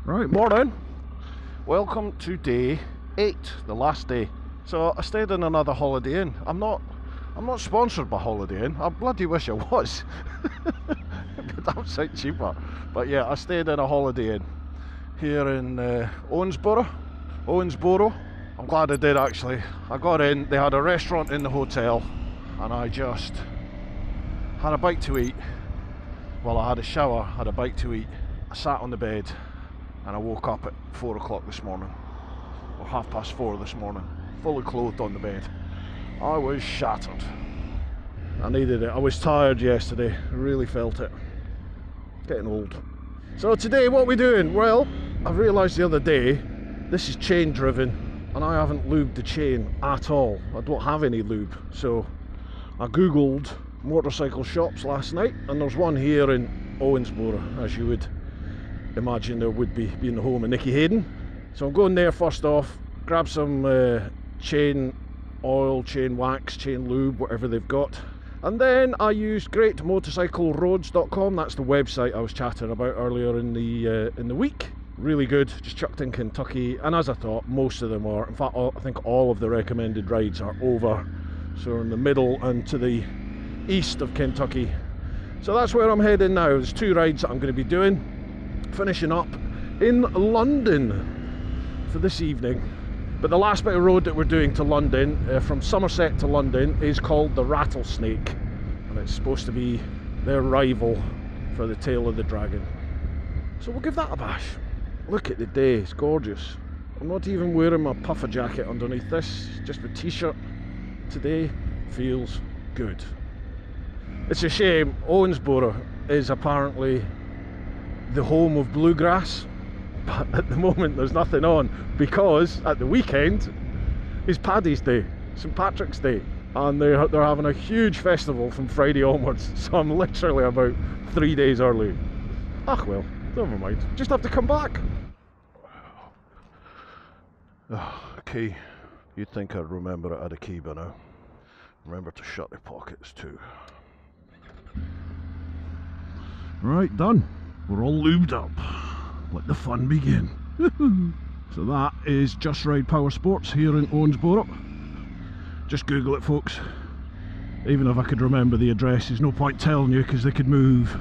Right, morning. Welcome to day 8, the last day. So I stayed in another Holiday Inn. I'm not sponsored by Holiday Inn. I bloody wish I was. But that sounds cheaper. But yeah, I stayed in a Holiday Inn here in Owensboro. I'm glad I did actually. I got in, they had a restaurant in the hotel, and I just had a bite to eat. Well, I had a shower, had a bite to eat. I sat on the bed and I woke up at 4 o'clock this morning, or 4:30 this morning, fully clothed on the bed. I was shattered. I needed it. I was tired yesterday, I really felt it. Getting old. So today what are we doing? Well, I realised the other day, this is chain driven and I haven't lubed the chain at all. I don't have any lube. So I googled motorcycle shops last night, and there's one here in Owensboro, as you would imagine there would be, being the home of Nicky Hayden. So I'm going there first off, grab some chain oil, chain wax, chain lube, whatever they've got. And then I used greatmotorcycleroads.com. That's the website I was chatting about earlier in the week. Really good, just chucked in Kentucky, and as I thought, most of them are. In fact, I think all of the recommended rides are over. So we're in the middle and to the east of Kentucky. So that's where I'm heading now. There's 2 rides that I'm going to be doing. Finishing up in London for this evening. But the last bit of road that we're doing to London, from Somerset to London, is called the Rattlesnake, and it's supposed to be their rival for the Tail of the Dragon. So we'll give that a bash. Look at the day, it's gorgeous. I'm not even wearing my puffer jacket underneath this, just a t-shirt. Today feels good. It's a shame Owensboro is apparently the home of bluegrass, but at the moment there's nothing on, because at the weekend is Paddy's Day, St Patrick's Day, and they're having a huge festival from Friday onwards. So I'm literally about 3 days early. Ah well, never mind, just have to come back. Oh, key. You'd think I'd remember it had a key by now. Remember to shut the pockets too. Right, done. We're all lubed up. Let the fun begin. So that is Just Ride Power Sports here in Owensboro. Just Google it, folks. Even if I could remember the address, there's no point telling you because they could move.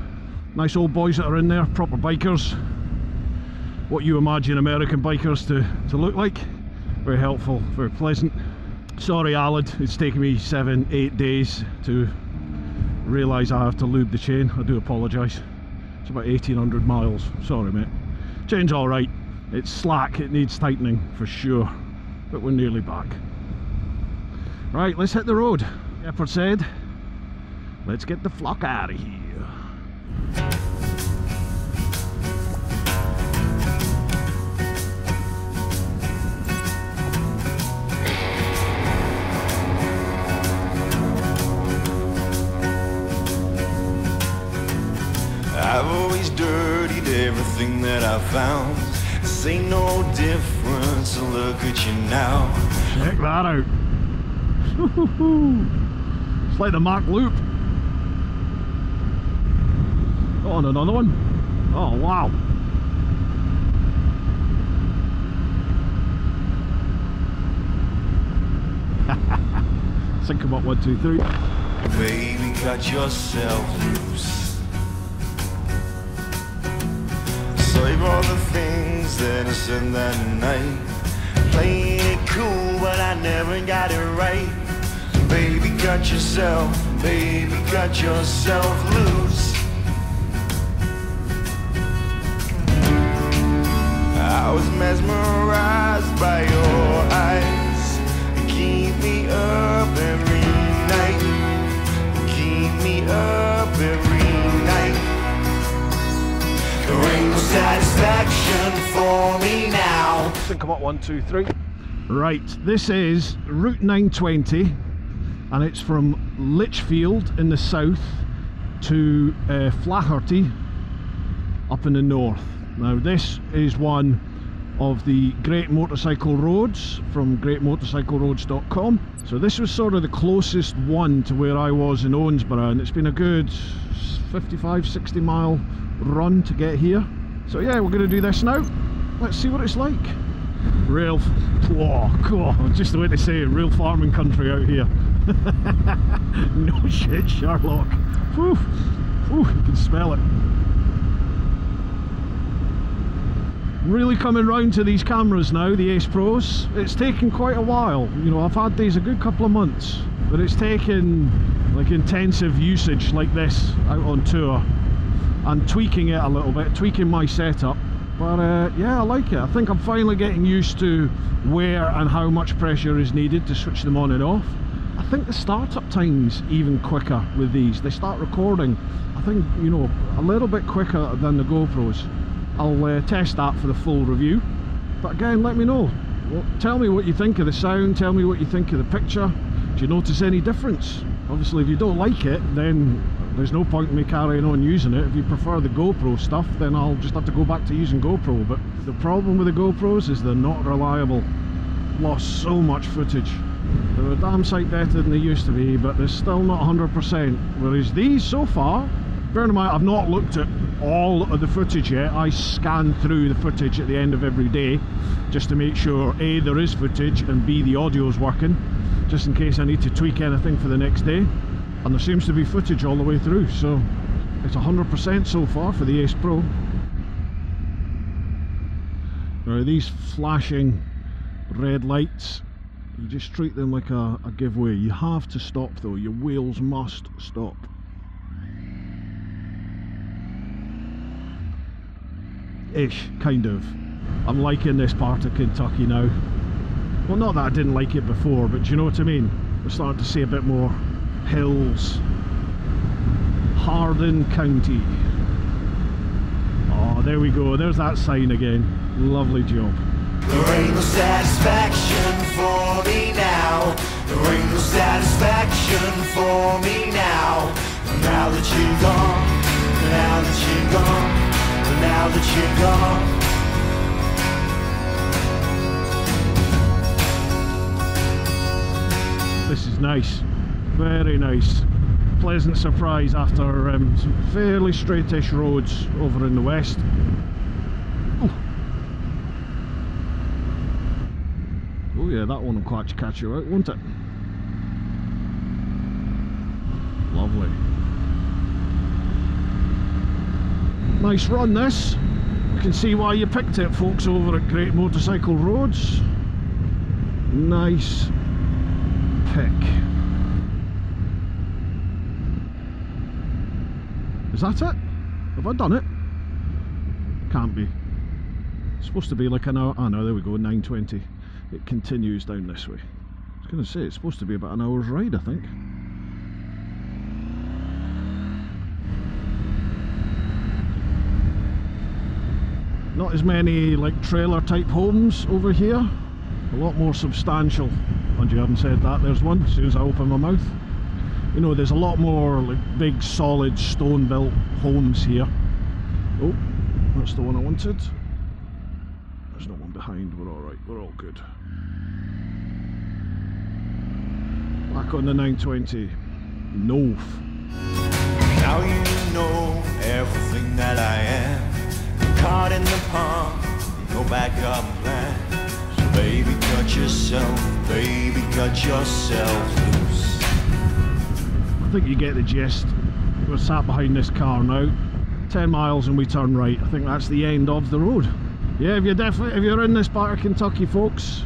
Nice old boys that are in there, proper bikers. What you imagine American bikers to look like. Very helpful, very pleasant. Sorry Alad, it's taken me 7-8 days to realise I have to lube the chain. I do apologise. It's about 1800 miles. Sorry mate. Chain's alright. It's slack, it needs tightening for sure. But we're nearly back. Right, let's hit the road. Shepherd said, let's get the flock out of here. I've always dirtied everything that I found. This ain't no difference, so look at you now. Check that out. It's like the Mark Loop. Oh, and another one. Oh, wow. Sync them up, 1, 2, 3. Baby, cut yourself loose. Save all the things that I said that night. Playing it cool, but I never got it right. Baby, cut yourself loose. I was mesmerized by your eyes. Keep me up every night. Keep me up every night. There ain't no satisfaction for me now. Sync them up, 1, 2, 3. Right, this is Route 920, and it's from Lichfield in the south to Flaherty up in the north. Now this is one of the Great Motorcycle Roads from greatmotorcycleroads.com. So this was sort of the closest one to where I was in Owensboro, and it's been a good 55-60 mile run to get here. So yeah, we're going to do this now. Let's see what it's like. Real, oh, just the way to say it, real farming country out here. No shit, Sherlock. Whew. Whew, you can smell it. Really coming round to these cameras now, the Ace Pros. It's taken quite a while. You know, I've had these a good couple of months, but it's taken like intensive usage like this out on tour and tweaking it a little bit, tweaking my setup. But yeah, I like it. I think I'm finally getting used to where and how much pressure is needed to switch them on and off. I think the startup time's even quicker with these. They start recording, I think, you know, a little bit quicker than the GoPros. I'll test that for the full review. But again, let me know. Well, tell me what you think of the sound, tell me what you think of the picture. Do you notice any difference? Obviously, if you don't like it, then there's no point in me carrying on using it. If you prefer the GoPro stuff, then I'll just have to go back to using GoPro. But the problem with the GoPros is they're not reliable. Lost so much footage. They're a damn sight better than they used to be, but they're still not 100%. Whereas these, so far, bear in mind, I've not looked at all of the footage yet. I scan through the footage at the end of every day just to make sure A, there is footage, and B, the audio's working, just in case I need to tweak anything for the next day. And there seems to be footage all the way through, so it's 100% so far for the Ace Pro. Now these flashing red lights, you just treat them like a giveaway. You have to stop though, your wheels must stop. Ish, kind of. I'm liking this part of Kentucky now. Well, not that I didn't like it before, but do you know what I mean? We're starting to see a bit more hills. Hardin County. Oh, there we go. There's that sign again. Lovely job. There ain't no satisfaction for me now. There ain't no satisfaction for me now. Now that you're gone, now that you're gone, now that you're gone. This is nice. Very nice. Pleasant surprise after some fairly straightish roads over in the west. Oh yeah, that one will catch you out, won't it? Lovely. Nice run this. You can see why you picked it, folks over at Great Motorcycle Roads. Nice pick. Is that it? Have I done it? Can't be. It's supposed to be like an hour. Oh no, there we go, 9:20. It continues down this way. I was going to say it's supposed to be about an hour's ride, I think. Not as many like trailer type homes over here. A lot more substantial. And you haven't said that, there's one as soon as I open my mouth. You know, there's a lot more like big solid stone built homes here. Oh, that's the one I wanted. There's no one behind, we're alright, we're all good. Back on the 920. North. Now you know everything that I am. Caught in the pond, no backup plan. So baby, cut yourself loose. I think you get the gist. We're sat behind this car now. 10 miles and we turn right. I think that's the end of the road. Yeah, if you're in this part of Kentucky, folks,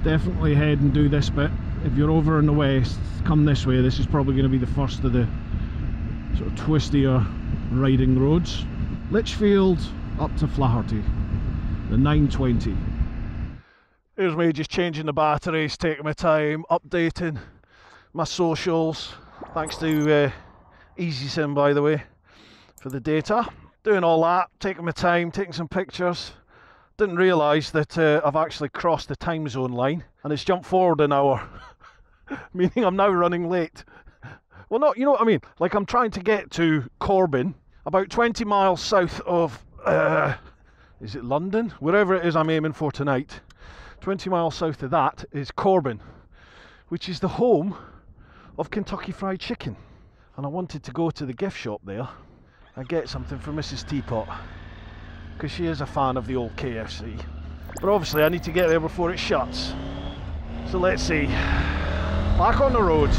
definitely head and do this bit. If you're over in the west, come this way. This is probably going to be the first of the sort of twistier riding roads. Litchfield up to Flaherty, the 920. Here's me just changing the batteries, taking my time, updating my socials. Thanks to EasySim, by the way, for the data. Doing all that, taking my time, taking some pictures. Didn't realise that I've actually crossed the time zone line and it's jumped forward an hour, meaning I'm now running late. Well, not, you know what I mean? Like I'm trying to get to Corbin, about 20 miles south of, is it London? Wherever it is I'm aiming for tonight. 20 miles south of that is Corbin, which is the home of Kentucky Fried Chicken. And I wanted to go to the gift shop there and get something for Mrs. Teapot. because she is a fan of the old KFC. But obviously I need to get there before it shuts. So let's see. Back on the road.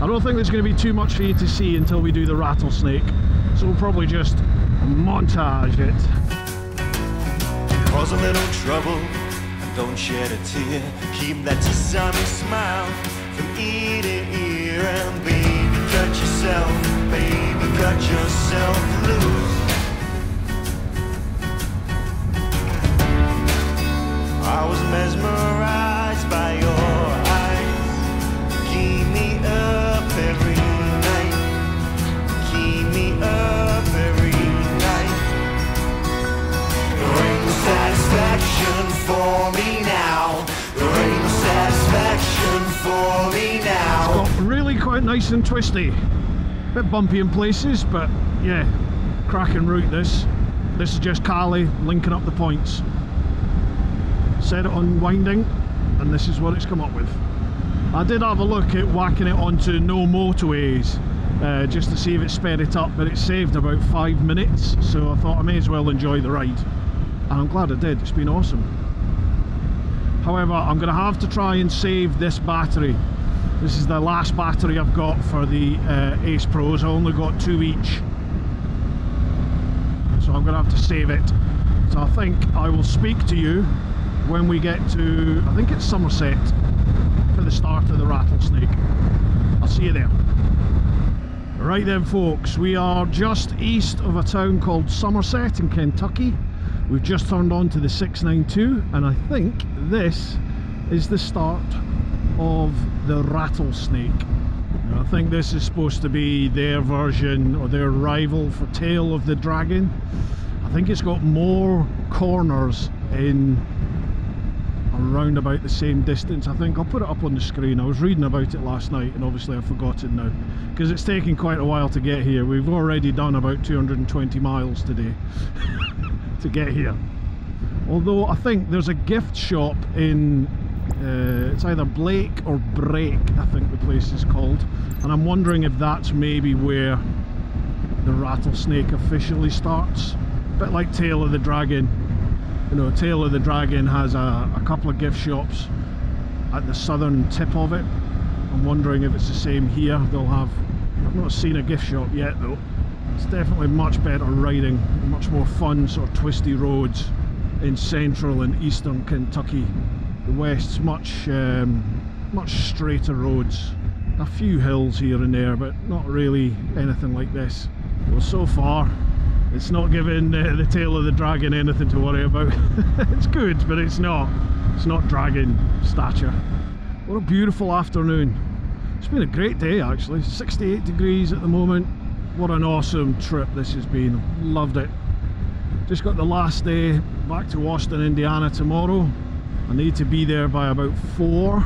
I don't think there's going to be too much for you to see until we do the Rattlesnake, so we'll probably just montage it. Cause a little trouble, and don't shed a tear. Keep that sesame smile from ear to ear. And baby, cut yourself loose. I was mesmerized by your eyes. Keep me up every night. Keep me up every night. There ain't no satisfaction for me now. There ain't no satisfaction for me now. It's got really quite nice and twisty. Bit bumpy in places, but yeah, cracking route this. This is just Cali linking up the points. Set it on winding, and this is what it's come up with. I did have a look at whacking it onto no motorways just to see if it sped it up, but it saved about 5 minutes, so I thought I may as well enjoy the ride, and I'm glad I did. It's been awesome. However, I'm going to have to try and save this battery. This is the last battery I've got for the Ace Pros. I only got 2 each, so I'm going to have to save it. So I think I will speak to you when we get to, I think it's Somerset, for the start of the Rattlesnake. I'll see you there. Right then folks, we are just east of a town called Somerset in Kentucky. We've just turned on to the 692, and I think this is the start of the Rattlesnake. Now, I think this is supposed to be their version or their rival for Tail of the Dragon. I think it's got more corners in around about the same distance. I think I'll put it up on the screen. I was reading about it last night and obviously I've forgotten now because it's taken quite a while to get here. We've already done about 220 miles today to get here. Although I think there's a gift shop in it's either Blake or Break, I think the place is called, and I'm wondering if that's maybe where the Rattlesnake officially starts. A bit like Tail of the Dragon. You know, Tail of the Dragon has a couple of gift shops at the southern tip of it. I'm wondering if it's the same here. They'll have, I've not seen a gift shop yet though. It's definitely much better riding, much more fun sort of twisty roads in central and eastern Kentucky. The west's much straighter roads. A few hills here and there, but not really anything like this. Well, so far it's not giving the Tail of the Dragon anything to worry about. It's good, but it's not dragon stature. What a beautiful afternoon. It's been a great day actually. 68 degrees at the moment. What an awesome trip this has been. Loved it. Just got the last day back to Washington, Indiana tomorrow. I need to be there by about 4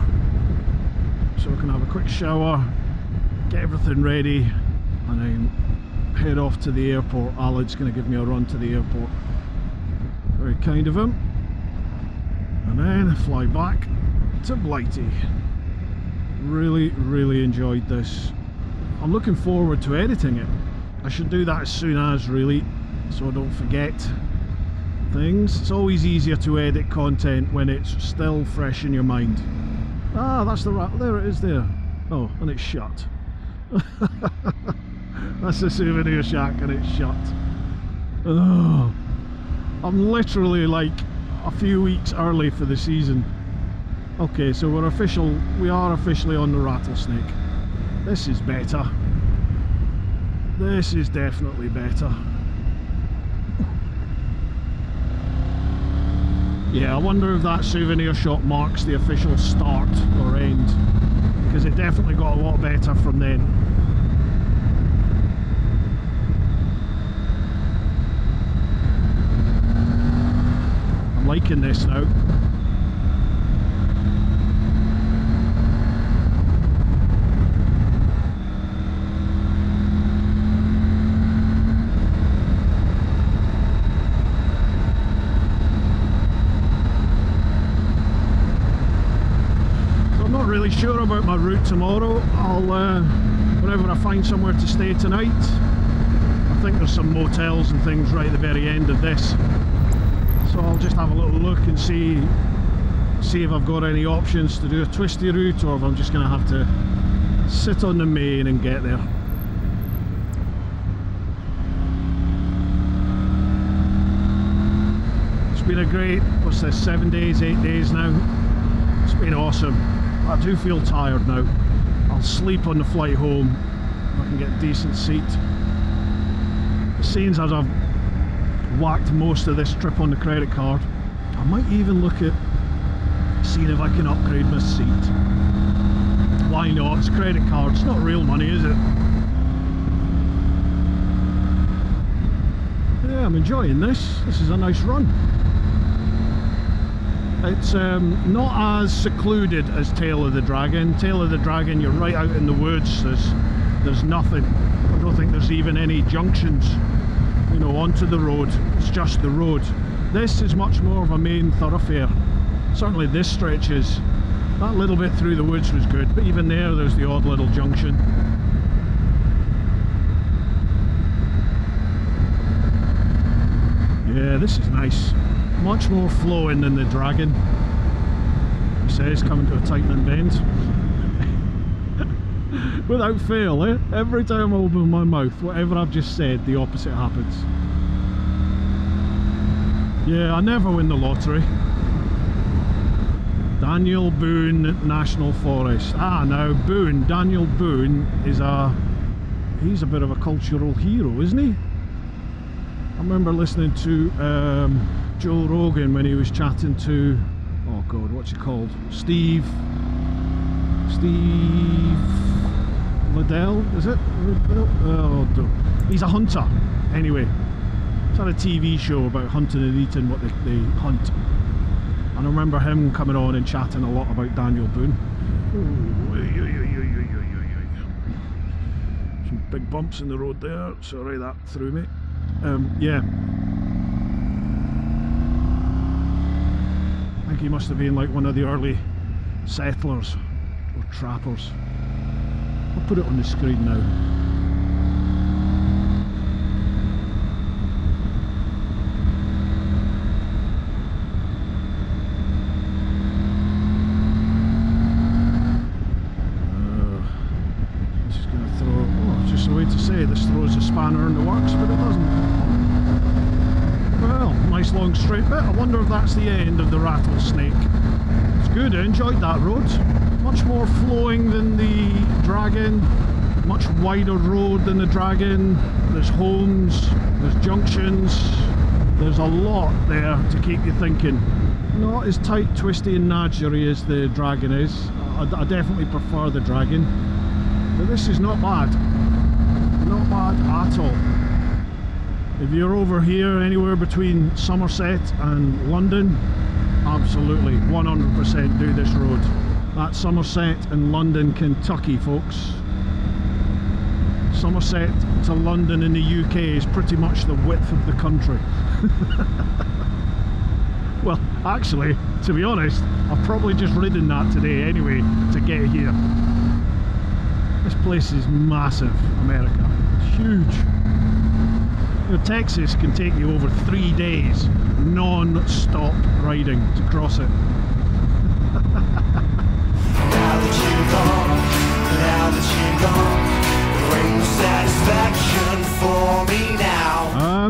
so I can have a quick shower, get everything ready, and then head off to the airport. Alad's going to give me a run to the airport. Very kind of him. And then fly back to Blighty. Really enjoyed this. I'm looking forward to editing it. I should do that as soon as, really, so I don't forget things. It's always easier to edit content when it's still fresh in your mind. Ah, that's the rat. There it is there. Oh, and it's shut. That's the souvenir shack and it's shut. Oh, I'm literally like a few weeks early for the season. Okay, so we are officially on the Rattlesnake. This is better. This is definitely better. Yeah, I wonder if that souvenir shop marks the official start or end, because it definitely got a lot better from then. I'm liking this now. Really sure about my route tomorrow. I'll whenever I find somewhere to stay tonight, I think there's some motels and things right at the very end of this. So I'll just have a little look and see if I've got any options to do a twisty route, or if I'm just going to have to sit on the main and get there. It's been a great, what's this, 7 days, 8 days now. It's been awesome. I do feel tired now. I'll sleep on the flight home if I can get a decent seat. Seeing as I've whacked most of this trip on the credit card, I might even look at seeing if I can upgrade my seat. Why not? It's credit card, it's not real money, is it? Yeah, I'm enjoying this. This is a nice run. It's not as secluded as Tail of the Dragon. Tail of the Dragon, you're right out in the woods. There's nothing. I don't think there's even any junctions, you know, onto the road. It's just the road. This is much more of a main thoroughfare. Certainly this stretch is. That little bit through the woods was good, but even there's the odd little junction. Yeah, this is nice. Much more flowing than the Dragon. He says, coming to a tightening bend. Without fail, eh? Every time I open my mouth, whatever I've just said, the opposite happens. Yeah, I never win the lottery. Daniel Boone National Forest. Ah, now Boone, Daniel Boone is he's a bit of a cultural hero, isn't he? I remember listening to Joe Rogan when he was chatting to, oh god, what's he called? Steve Liddell, is it? Oh, he's a hunter. Anyway, it's had a TV show about hunting and eating what they hunt. And I remember him coming on and chatting a lot about Daniel Boone. Some big bumps in the road there, sorry that threw me. Yeah. I think he must have been like one of the early settlers or trappers. I'll put it on the screen now. This throws a spanner in the works, but it doesn't. Well, nice long straight bit. I wonder if that's the end of the Rattlesnake. It's good, I enjoyed that road. Much more flowing than the Dragon, much wider road than the Dragon. There's homes, there's junctions, there's a lot there to keep you thinking. Not as tight, twisty and nadgery as the Dragon is. I definitely prefer the Dragon, but this is not bad. Not bad at all. If you're over here anywhere between Somerset and London, absolutely 100% do this road. That's Somerset and London, Kentucky, folks. Somerset to London in the UK is pretty much the width of the country. Well, actually, to be honest, I've probably just ridden that today anyway to get here. This place is massive, America. It's huge. You know, Texas can take you over 3 days non-stop riding to cross it. Now that you're gone, bring satisfaction for me now.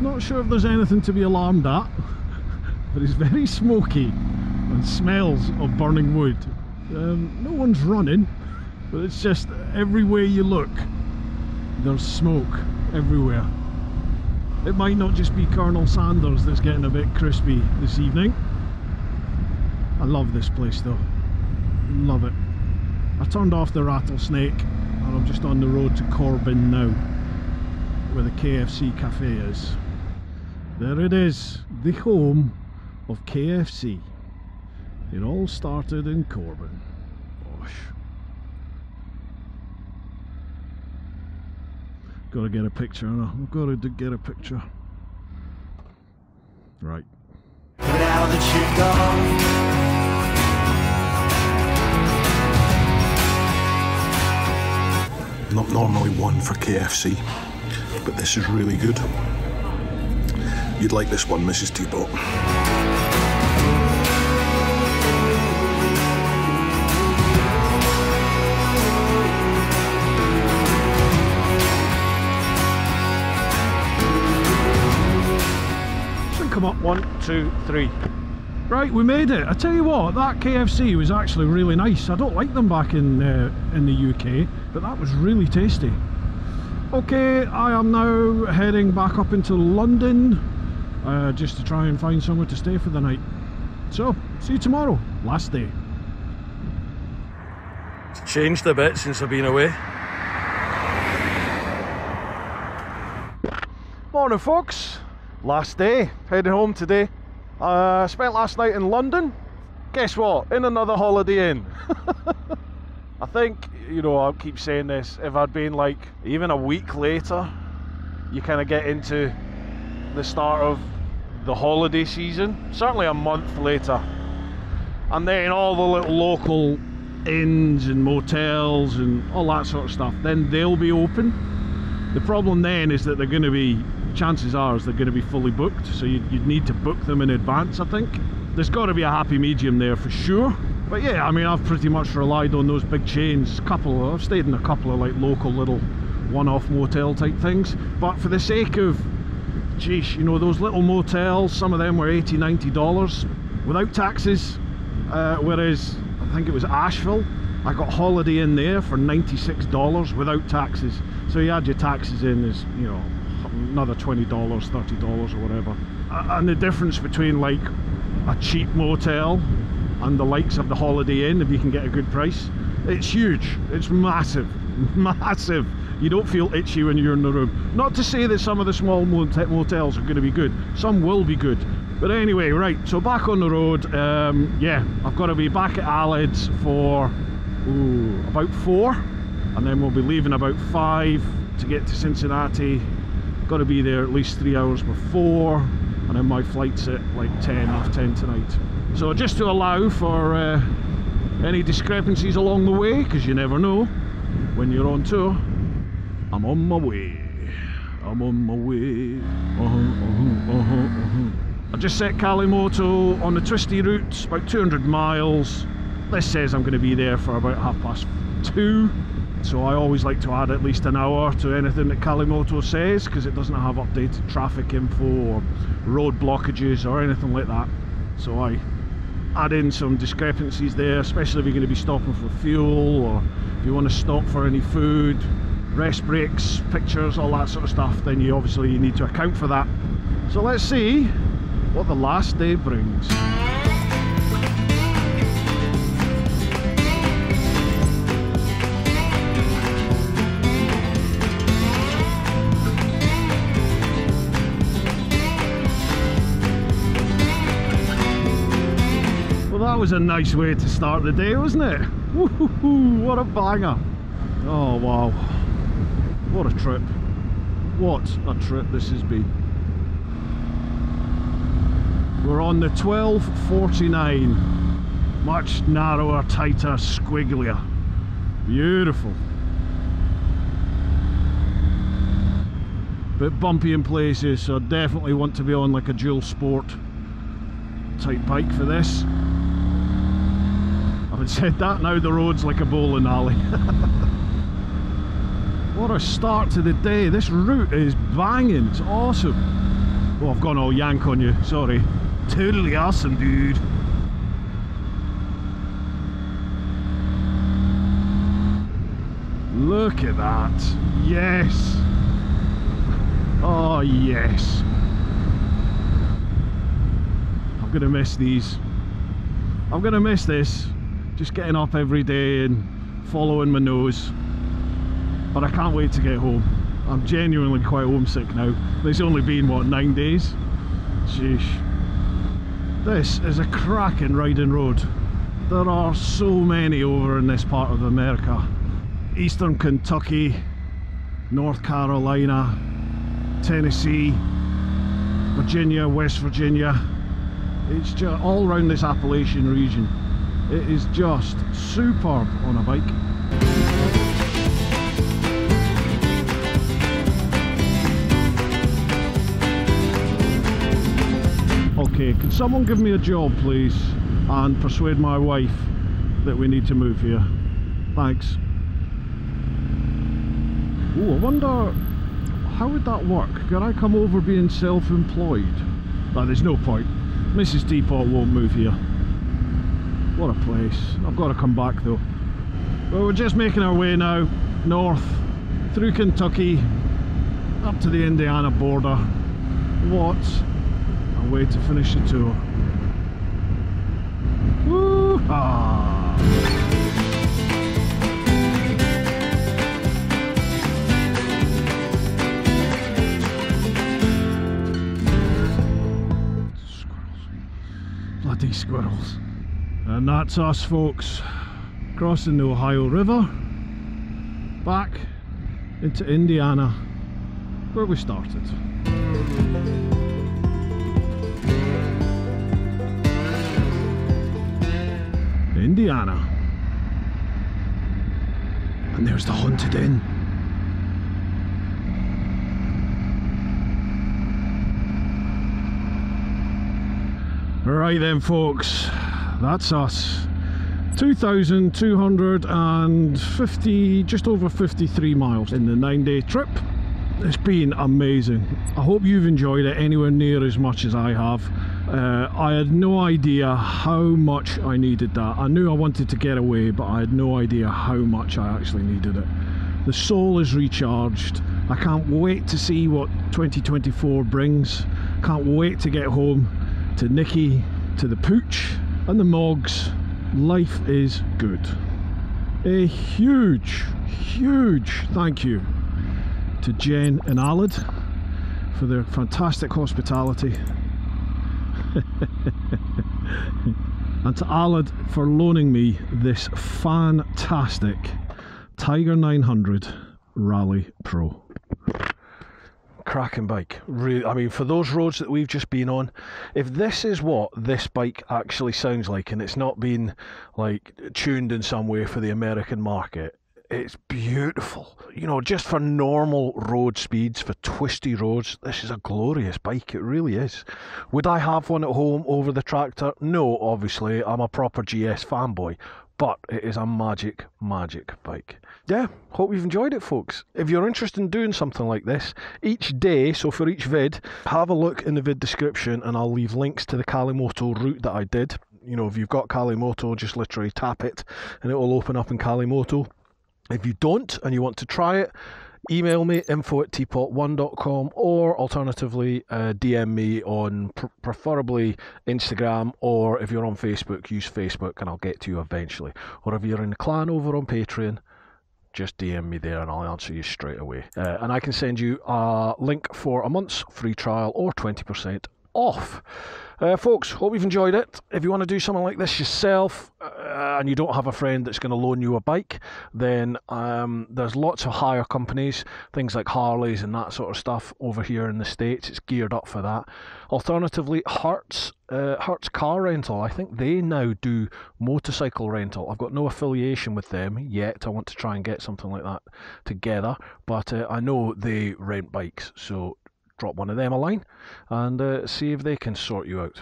Not sure if there's anything to be alarmed at, but it's very smoky and smells of burning wood. No one's running. But it's just everywhere you look, there's smoke everywhere. It might not just be Colonel Sanders that's getting a bit crispy this evening. I love this place though. Love it. I turned off the Rattlesnake and I'm just on the road to Corbin now, where the KFC cafe is. There it is, the home of KFC. It all started in Corbin. Gosh. Gotta get a picture, I've got to get a picture. Right. Now that you're gone. Not normally one for KFC, but this is really good. You'd like this one, Mrs. Teapot. Come up, 1, 2, 3. Right, we made it. I tell you what, that KFC was actually really nice. I don't like them back in the UK, but that was really tasty. Okay, I am now heading back up into London, just to try and find somewhere to stay for the night. So, see you tomorrow. Last day. It's changed a bit since I've been away. Morning, folks. Last day, heading home today. Spent last night in London. Guess what? In another Holiday Inn. I think, you know, I'll keep saying this, if I'd been like even a week later, you kind of get into the start of the holiday season. Certainly a month later. And then all the little local inns and motels and all that sort of stuff, then they'll be open. The problem then is that they're going to be, chances are they're going to be fully booked, so you'd need to book them in advance. I think there's got to be a happy medium there for sure. But yeah, I mean, I've pretty much relied on those big chains. I've stayed in a couple of like local little one-off motel type things, but for the sake of, geez, you know, those little motels, some of them were $80–90 without taxes, whereas I think it was Asheville, I got Holiday Inn there for $96 without taxes. So you add your taxes in, is, you know, another $20, $30 or whatever. And the difference between like a cheap motel and the likes of the Holiday Inn, if you can get a good price, it's huge. It's massive, massive. You don't feel itchy when you're in the room. Not to say that some of the small motels are going to be good. Some will be good. But anyway, right, so back on the road. Yeah, I've got to be back at Alids for about 4, and then we'll be leaving about 5 to get to Cincinnati. Got to be there at least 3 hours before, and then my flight's at like 10:30 tonight. So just to allow for any discrepancies along the way, because you never know when you're on tour, I'm on my way. I'm on my way. I just set Kalimoto on the twisty route, about 200 miles. This says I'm going to be there for about 2:30. So I always like to add at least an hour to anything that Kalimoto says, because it doesn't have updated traffic info or road blockages or anything like that. So I add in some discrepancies there, especially if you're going to be stopping for fuel, or if you want to stop for any food, rest breaks, pictures, all that sort of stuff, then you obviously need to account for that. So let's see what the last day brings. That was a nice way to start the day, wasn't it? Woohoo, what a banger. Oh wow, what a trip. What a trip this has been. We're on the 1249, much narrower, tighter, squigglier. Beautiful. Bit bumpy in places, so definitely want to be on like a dual sport type bike for this. Having said that, now the road's like a bowling alley. What a start to the day. This route is banging. It's awesome. Oh, I've gone all yank on you, sorry. Totally awesome, dude. Look at that. Yes. Oh yes. I'm gonna miss these. I'm gonna miss this. Just getting up every day and following my nose. But I can't wait to get home. I'm genuinely quite homesick now. It's only been, what, 9 days? Sheesh. This is a cracking riding road. There are so many over in this part of America. Eastern Kentucky, North Carolina, Tennessee, Virginia, West Virginia. It's just all around this Appalachian region. It is just superb on a bike. Okay, can someone give me a job, please, and persuade my wife that we need to move here? Thanks. Oh, I wonder, how would that work? Could I come over being self-employed? No, there's no point. Mrs. Teapot won't move here. What a place. I've got to come back though. Well, we're just making our way now, north, through Kentucky, up to the Indiana border. What a way to finish the tour. Woo-ha! Bloody squirrels. And that's us, folks, crossing the Ohio River back into Indiana, where we started. Indiana. And there's the haunted inn. Right then, folks, that's us. 2,250, just over 53 miles in the 9-day trip. It's been amazing. I hope you've enjoyed it anywhere near as much as I have. I had no idea how much I needed that. I knew I wanted to get away, but I had no idea how much I actually needed it. The soul is recharged. I can't wait to see what 2024 brings. Can't wait to get home to Nicky, to the Pooch and the Mogs. Life is good. A huge thank you to Jen and Alad for their fantastic hospitality. And to Alad for loaning me this fantastic Tiger 900 Rally Pro. Cracking bike. Really, I mean, for those roads that we've just been on, if this is what this bike actually sounds like, and it's not been like tuned in some way for the American market, it's beautiful. You know, just for normal road speeds, for twisty roads, this is a glorious bike. It really is. Would I have one at home over the tractor? No, obviously. I'm a proper GS fanboy, but it is a magic bike. Yeah, hope you've enjoyed it, folks. If you're interested in doing something like this, each day, so for each vid, have a look in the vid description and I'll leave links to the Kalimoto route that I did. You know, if you've got Kalimoto, just literally tap it and it will open up in Kalimoto. If you don't and you want to try it, email me, info@teapotone.com, or alternatively DM me on preferably Instagram, or if you're on Facebook, use Facebook and I'll get to you eventually. Or if you're in the clan over on Patreon, just DM me there and I'll answer you straight away. And I can send you a link for a month's free trial or 20% off. Folks, hope you've enjoyed it. If you want to do something like this yourself and you don't have a friend that's going to loan you a bike, then there's lots of hire companies, things like Harleys and that sort of stuff over here in the States. It's geared up for that. Alternatively, Hertz Car Rental, I think they now do motorcycle rental. I've got no affiliation with them yet. I want to try and get something like that together, but I know they rent bikes, so drop one of them a line and see if they can sort you out.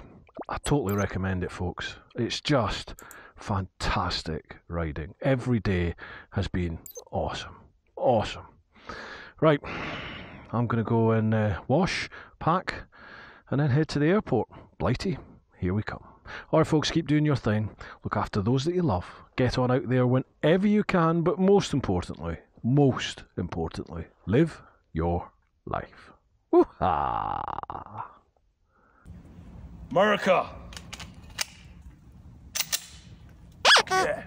I totally recommend it, folks. It's just fantastic riding. Every day has been awesome. Right, I'm going to go and wash, pack, and then head to the airport. Blighty, here we come. Alright, folks, keep doing your thing. Look after those that you love. Get on out there whenever you can, but most importantly, live your life. Woo-ha! America! Yeah.